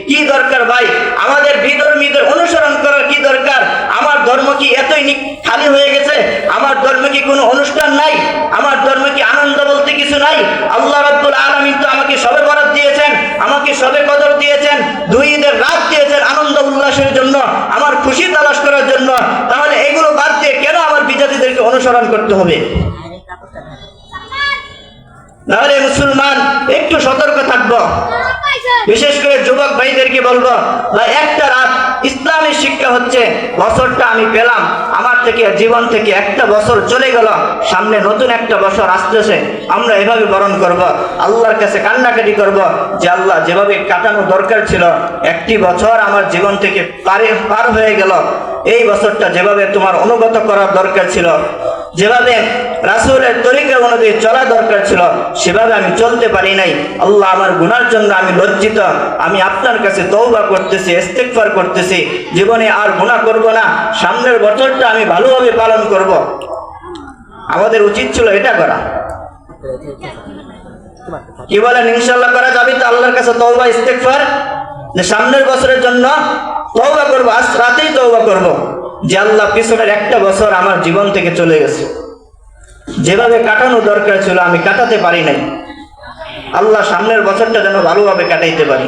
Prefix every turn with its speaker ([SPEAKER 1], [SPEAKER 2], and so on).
[SPEAKER 1] কি দরকার ভাই আমাদের বিধর্মীদের অনুসরণ করার কি দরকার? আমার ধর্ম কি এতই খালি হয়ে গেছে? আমার ধর্মে কি কোনো অনুষ্ঠান নাই? আমার ধর্মে কি আনন্দ বলতে কিছু নাই? আল্লাহ রাব্বুল আলামিন তো আমাকে শবে বরাত দিয়েছেন, আমাকে শবে কদর দিয়েছেন, 2 ঈদের রাত দিয়েছেন আনন্দ উল্লাসের জন্য, আমার খুশি তালাশ করার জন্য। তাহলে এগুলো বাদ দিয়ে কেন আমার বিজাতিদেরকে অনুসরণ করতে হবে? তাহলে মুসলমান একটু সতর্ক থাকবো। বিশেষ করে যুবক ভাইদেরকে বলবো, ভাই একটা রাত ইসলামের শিক্ষা হচ্ছে বছরটা আমি পেলাম, আমার থেকে জীবন থেকে একটা বছর চলে গেল, সামনে নতুন একটা বছর আসতেছে, আমরা এভাবে বরণ করব, আল্লাহর কাছে কান্নাকাটি করব যে আল্লাহ যেভাবে কাটানো দরকার ছিল, একটি বছর আমার জীবন থেকে পার হয়ে গেল, এই বছরটা যেভাবে তোমার অনুগত করার দরকার ছিল, যেভাবে রাসূলের তরিকা অনুযায়ী চলা দরকার ছিল, সেভাবে আমি চলতে পারি নাই। আল্লাহ আমার গুনার জন্য আমি লজ্জিত, আমি আপনার কাছে তওবা করতেছি, ইস্তিগফার করতেছি, জীবনে আর গুনাহ করব না, সামনের বছরটা আমি ভালোভাবে পালন করব। আমাদের উচিত ছিল এটা করা। কি বলেন, ইনশাআল্লাহ করা যাবে তো? আল্লাহর কাছে তওবা ইস্তিগফার, যে সামনের বছরের জন্য তওবা করব, আজ রাতেই তওবা করব যে আল্লাহ পিছনের একটা বছর আমার জীবন থেকে চলে গেছে, যেভাবে কাটানো দরকার ছিল আমি কাটাতে পারি নাই, আল্লাহ সামনের বছরটা যেন ভালোভাবে কাটাইতে পারি।